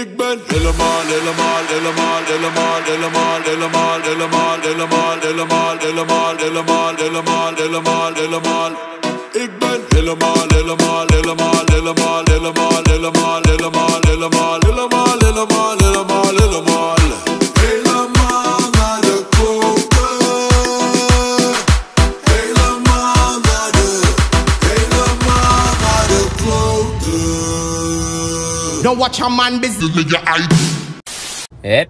Ik ben helemaal, helemaal, helemaal, helemaal, helemaal, helemaal, helemaal, helemaal, helemaal, helemaal, helemaal, helemaal, helemaal, helemaal. Ik ben helemaal, helemaal, helemaal, helemaal, helemaal, helemaal, helemaal, helemaal, helemaal, helemaal, helemaal, helemaal. Helemaal naar de kloten. Helemaal naar de kloten. Don't watch a man business with your eye. Eh,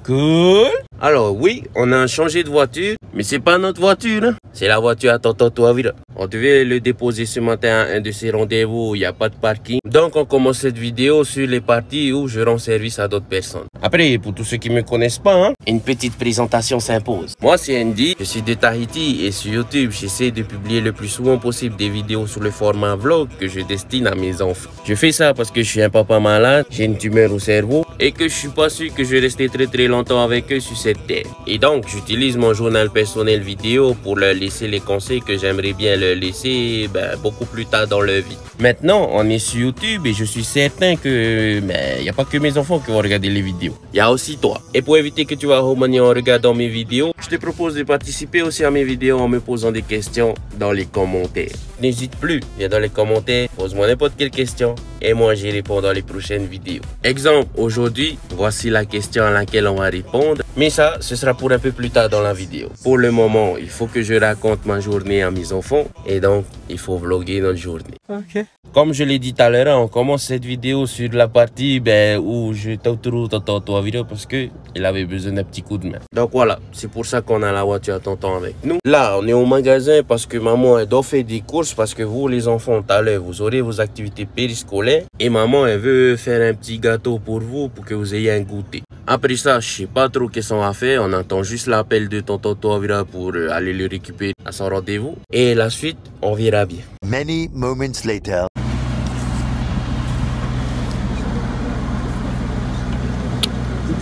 cool. Alors oui, on a changé de voiture, mais c'est pas notre voiture, hein. C'est la voiture à tonton Touavira. On devait le déposer ce matin à un de ces rendez-vous où il n'y a pas de parking. Donc on commence cette vidéo sur les parties où je rends service à d'autres personnes. Après, pour tous ceux qui me connaissent pas, hein, une petite présentation s'impose. Moi c'est Andy, je suis de Tahiti et sur YouTube, j'essaie de publier le plus souvent possible des vidéos sur le format vlog que je destine à mes enfants. Je fais ça parce que je suis un papa malade, j'ai une tumeur au cerveau et que je suis pas sûr que je vais rester très longtemps avec eux sur cette terre. Et donc j'utilise mon journal personnel vidéo pour leur laisser les conseils que j'aimerais bien leur laisser beaucoup plus tard dans leur vie. Maintenant on est sur YouTube et je suis certain que il n'y a pas que mes enfants qui vont regarder les vidéos. Il y a aussi toi. Et pour éviter que tu vas remanier en regardant mes vidéos, je te propose de participer aussi à mes vidéos en me posant des questions dans les commentaires. N'hésite plus, viens dans les commentaires, pose-moi n'importe quelle question et moi j'y réponds dans les prochaines vidéos. Exemple, aujourd'hui, voici la question à laquelle on va répondre. Mais ça, ce sera pour un peu plus tard dans la vidéo. Pour le moment, il faut que je raconte ma journée à mes enfants et donc il faut vlogger notre journée. Ok. Comme je l'ai dit tout à l'heure, on commence cette vidéo sur la partie où je t'autorise tonton Touavira parce que il avait besoin d'un petit coup de main. Donc voilà, c'est pour ça qu'on a la voiture à tonton avec nous. Là, on est au magasin parce que maman elle doit faire des courses parce que vous les enfants tout à l'heure vous aurez vos activités périscolaires et maman elle veut faire un petit gâteau pour vous pour que vous ayez un goûter. Après ça, je sais pas trop qu'est-ce qu'on va faire, on attend juste l'appel de tonton Touavira pour aller le récupérer à son rendez-vous et la suite, on verra bien. Many moments later.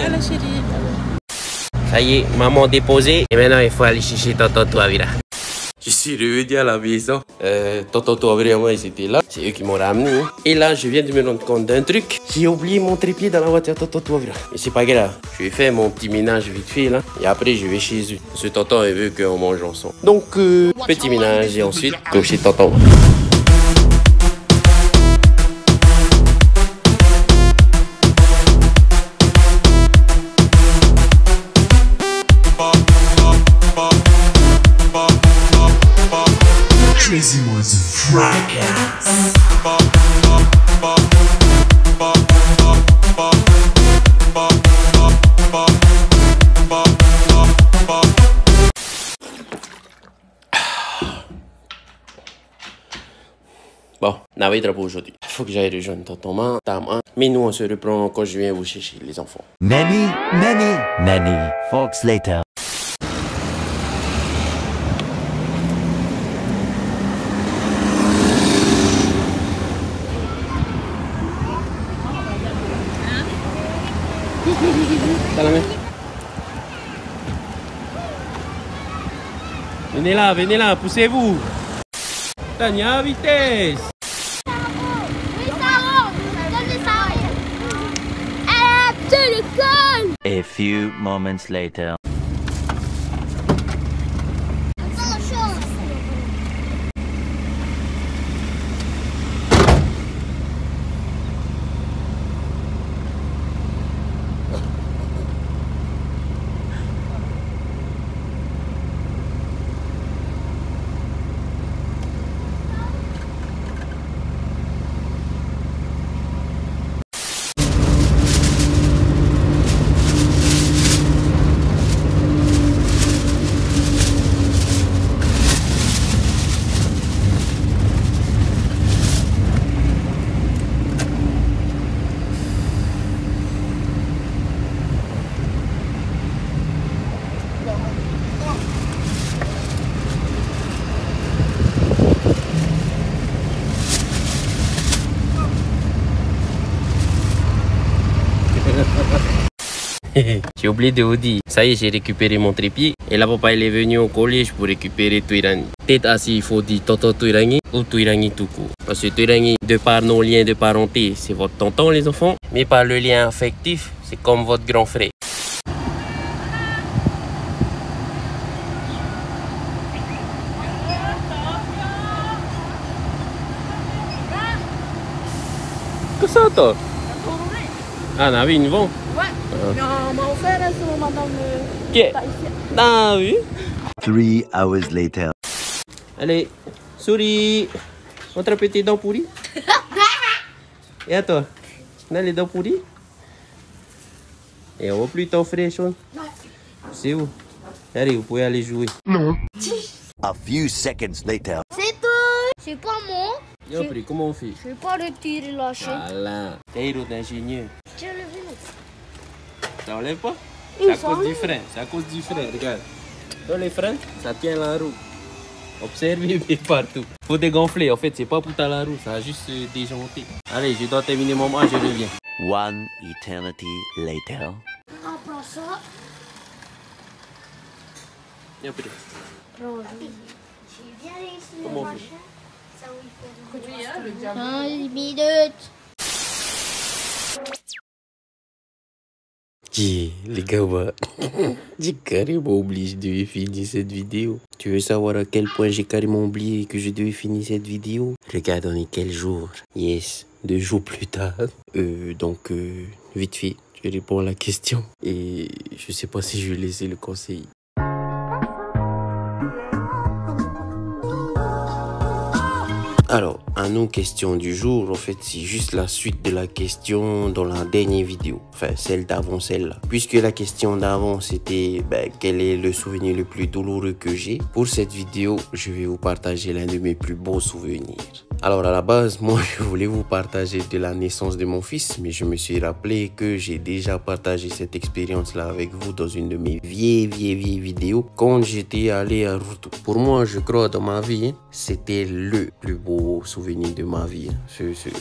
Allez chérie. Ça y est, maman déposée et maintenant il faut aller chercher tonton Touavira. Je suis revenu à la maison. Tonton Touavira et moi ils étaient là. C'est eux qui m'ont ramené. Et là je viens de me rendre compte d'un truc. J'ai oublié mon trépied dans la voiture de tonton Touavira. Mais c'est pas grave. Je vais faire mon petit ménage vite fait là. Et après je vais chez eux. Ce tonton il veut qu'on mange ensemble. Donc petit ménage et ensuite go chez tonton. Crazy was a fracas. Bon, on va pour aujourd'hui. Il faut que j'aille rejoindre tonton maman. Mais nous on se reprend quand je viens vous chercher les enfants. Many folks later. Venez là, poussez-vous. Tania, vitesse. A few moments later. J'ai oublié de vous dire, ça y est, j'ai récupéré mon trépied. Et là, papa, il est venu au collège pour récupérer Tuirani. Peut-être assis, il faut dire tonton Tuirani ou Tuirani tout court. Parce que Tuirani, de par nos liens de parenté, c'est votre tonton, les enfants. Mais par le lien affectif, c'est comme votre grand frère. Qu'est-ce que c'est toi? Ah, Navi, ils vont? Ouais. On m'a offert sur madame. Ok. Navi. 3 hours later. Allez, souris. Montre petit dents pourries. Et à toi? On a les dents pourries? Et on va plus t'offrir, Sean? C'est où? Allez, vous pouvez aller jouer. A few seconds later. C'est tout. C'est pas moi. Yo, Pri, comment on fait? Je vais pas le tirer la chaîne. Voilà. Héros d'ingénieur. Tiens le vélo. Ça enlève pas? Il C'est à cause s'enlève. du frein. C'est à cause du frein, regarde. Dans les freins, ça tient la roue. Observez bien partout. Faut dégonfler. En fait, c'est pas pour ta la roue, ça a juste déjanté. Allez, je dois terminer mon match, je reviens. One eternity later. Après ça, Yo, Pri. j'ai bien réussi Comment on le fait? machin. Ça où il faut. 15 minutes. Les gars, j'ai carrément oublié, je devais finir cette vidéo. Tu veux savoir à quel point j'ai carrément oublié que je devais finir cette vidéo? Regarde, on est quel jour? Yes, 2 jours plus tard. Donc, vite fait, je réponds à la question. Et je sais pas si je vais laisser le conseil. Alors, à nos questions du jour, en fait, c'est juste la suite de la question dans la dernière vidéo. Enfin, celle d'avant celle-là. Puisque la question d'avant, c'était quel est le souvenir le plus douloureux que j'ai. Pour cette vidéo, je vais vous partager l'un de mes plus beaux souvenirs. Alors, à la base, moi, je voulais vous partager de la naissance de mon fils, mais je me suis rappelé que j'ai déjà partagé cette expérience-là avec vous dans une de mes vieilles vidéos quand j'étais allé à Ruto. Pour moi, je crois, dans ma vie, c'était le plus beau souvenir de ma vie,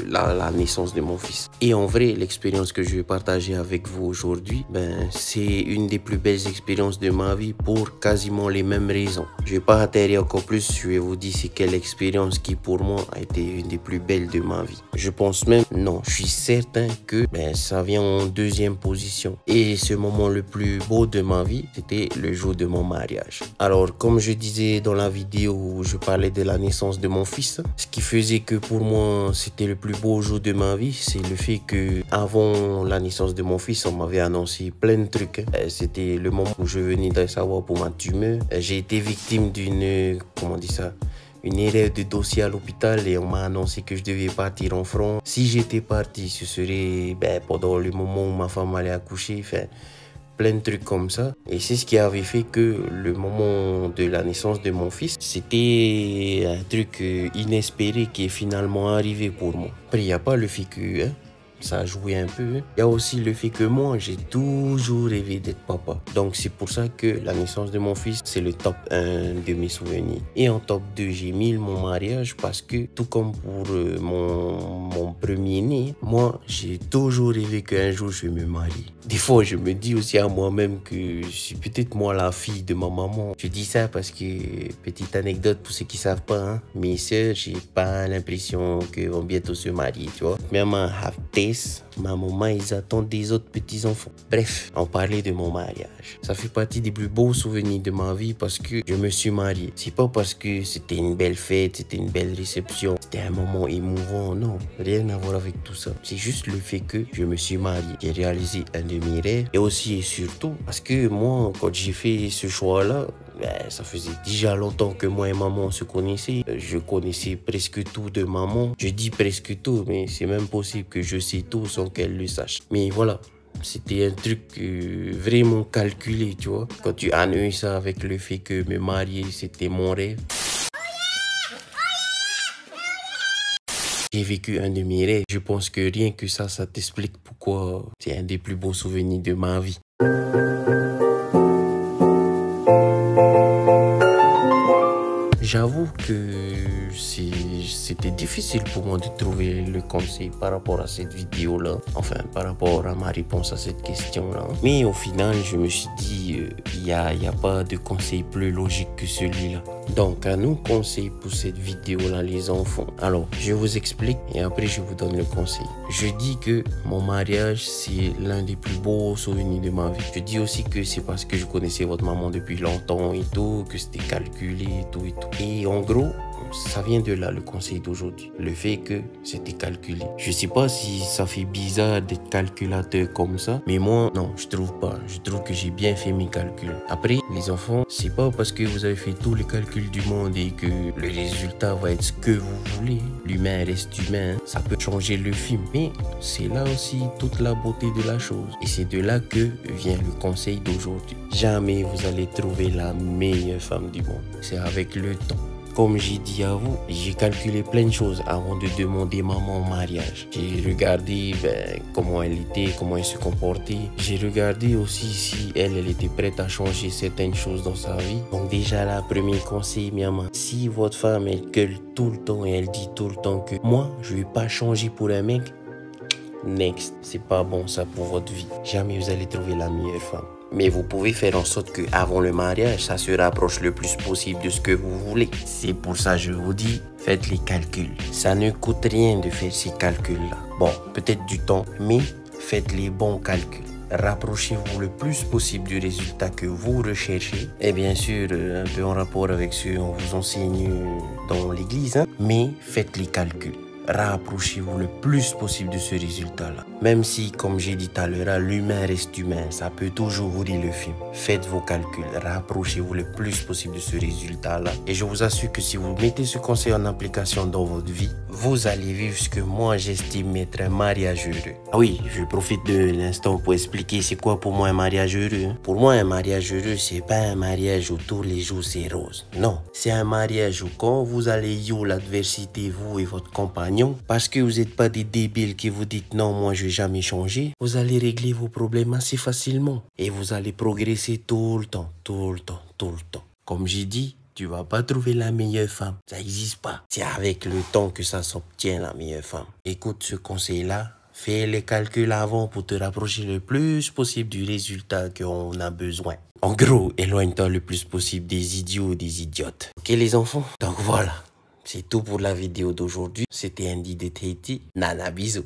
la naissance de mon fils. Et en vrai, l'expérience que je vais partager avec vous aujourd'hui, c'est une des plus belles expériences de ma vie pour quasiment les mêmes raisons. Je vais pas atterrir encore plus, je vais vous dire c'est quelle expérience qui pour moi a été une des plus belles de ma vie. Je pense même, non, je suis certain que ça vient en deuxième position. Et ce moment le plus beau de ma vie, c'était le jour de mon mariage. Alors, comme je disais dans la vidéo où je parlais de la naissance de mon fils, ce qui faisait que pour moi c'était le plus beau jour de ma vie, c'est le fait que avant la naissance de mon fils, on m'avait annoncé plein de trucs. C'était le moment où je venais de savoir pour ma tumeur. J'ai été victime d'une, comment on dit ça, une erreur de dossier à l'hôpital et on m'a annoncé que je devais partir en France. Si j'étais parti, ce serait pendant le moment où ma femme allait accoucher. Enfin, plein de trucs comme ça. Et c'est ce qui avait fait que le moment de la naissance de mon fils, c'était un truc inespéré qui est finalement arrivé pour moi. Après, il n'y a pas le fait que ça a joué un peu. Il y a aussi le fait que moi, j'ai toujours rêvé d'être papa. Donc, c'est pour ça que la naissance de mon fils, c'est le top 1 de mes souvenirs. Et en top 2, j'ai mis mon mariage parce que, tout comme pour mon premier-né, moi, j'ai toujours rêvé qu'un jour, je vais me marier. Des fois, je me dis aussi à moi-même que je suis peut-être moi la fille de ma maman. Je dis ça parce que, petite anecdote pour ceux qui savent pas, mes soeurs, j'ai pas l'impression qu'elles vont bientôt se marier, tu vois. Même un ma maman, ils attendent des autres petits-enfants. Bref, on parlait de mon mariage. Ça fait partie des plus beaux souvenirs de ma vie parce que je me suis marié. C'est pas parce que c'était une belle fête, c'était une belle réception, c'était un moment émouvant, non. Rien à voir avec tout ça. C'est juste le fait que je me suis marié. J'ai réalisé un de mes rêves et aussi et surtout parce que moi, quand j'ai fait ce choix-là, ça faisait déjà longtemps que moi et maman se connaissaient. Je connaissais presque tout de maman. Je dis presque tout, mais c'est même possible que je sais tout sans qu'elle le sache. Mais voilà, c'était un truc vraiment calculé, tu vois. Quand tu annonces ça avec le fait que me marier, c'était mon rêve. J'ai vécu un de mes rêves. Je pense que rien que ça t'explique pourquoi c'est un des plus beaux souvenirs de ma vie. J'avoue que c'était difficile pour moi de trouver le conseil par rapport à cette vidéo-là. Enfin, par rapport à ma réponse à cette question-là. Mais au final, je me suis dit, il n'y a pas de conseil plus logique que celui-là. Donc, à nous conseil pour cette vidéo-là, les enfants. Alors, je vous explique et après, je vous donne le conseil. Je dis que mon mariage, c'est l'un des plus beaux souvenirs de ma vie. Je dis aussi que c'est parce que je connaissais votre maman depuis longtemps et tout, que c'était calculé et tout et tout. Et en gros, ça vient de là le conseil d'aujourd'hui. Le fait que c'était calculé. Je sais pas si ça fait bizarre d'être calculateur comme ça, mais moi, non, je trouve pas. Je trouve que j'ai bien fait mes calculs. Après, les enfants, c'est pas parce que vous avez fait tous les calculs du monde et que le résultat va être ce que vous voulez. L'humain reste humain. Ça peut changer le film, mais c'est là aussi toute la beauté de la chose. Et c'est de là que vient le conseil d'aujourd'hui. Jamais vous allez trouver la meilleure femme du monde. C'est avec le temps. Comme j'ai dit à vous, j'ai calculé plein de choses avant de demander maman au mariage. J'ai regardé comment elle était, comment elle se comportait. J'ai regardé aussi si elle était prête à changer certaines choses dans sa vie. Donc déjà là, premier conseil, maman, si votre femme elle gueule tout le temps et elle dit tout le temps que moi, je vais pas changer pour un mec, next, c'est pas bon ça pour votre vie. Jamais vous allez trouver la meilleure femme. Mais vous pouvez faire en sorte que avant le mariage, ça se rapproche le plus possible de ce que vous voulez. C'est pour ça que je vous dis, faites les calculs. Ça ne coûte rien de faire ces calculs-là. Bon, peut-être du temps, mais faites les bons calculs. Rapprochez-vous le plus possible du résultat que vous recherchez. Et bien sûr, un peu en rapport avec ce qu'on vous enseigne dans l'église, hein? Mais faites les calculs. Rapprochez-vous le plus possible de ce résultat-là. Même si, comme j'ai dit tout à l'heure, l'humain reste humain, ça peut toujours rouler le film. Faites vos calculs, rapprochez-vous le plus possible de ce résultat-là. Et je vous assure que si vous mettez ce conseil en application dans votre vie, vous allez vivre ce que moi j'estime être un mariage heureux. Ah oui, je profite de l'instant pour expliquer c'est quoi pour moi un mariage heureux. Pour moi, un mariage heureux, c'est pas un mariage où tous les jours c'est rose. Non, c'est un mariage où quand vous allez yo l'adversité, vous et votre compagnon, parce que vous n'êtes pas des débiles qui vous dites non, moi je vais jamais changer, vous allez régler vos problèmes assez facilement. Et vous allez progresser tout le temps, tout le temps, tout le temps. Comme j'ai dit, tu vas pas trouver la meilleure femme. Ça n'existe pas. C'est avec le temps que ça s'obtient la meilleure femme. Écoute ce conseil-là. Fais les calculs avant pour te rapprocher le plus possible du résultat qu'on a besoin. En gros, éloigne-toi le plus possible des idiots et des idiotes. Ok les enfants? Donc voilà. C'est tout pour la vidéo d'aujourd'hui. C'était Andy de Tahiti. Nana, bisous.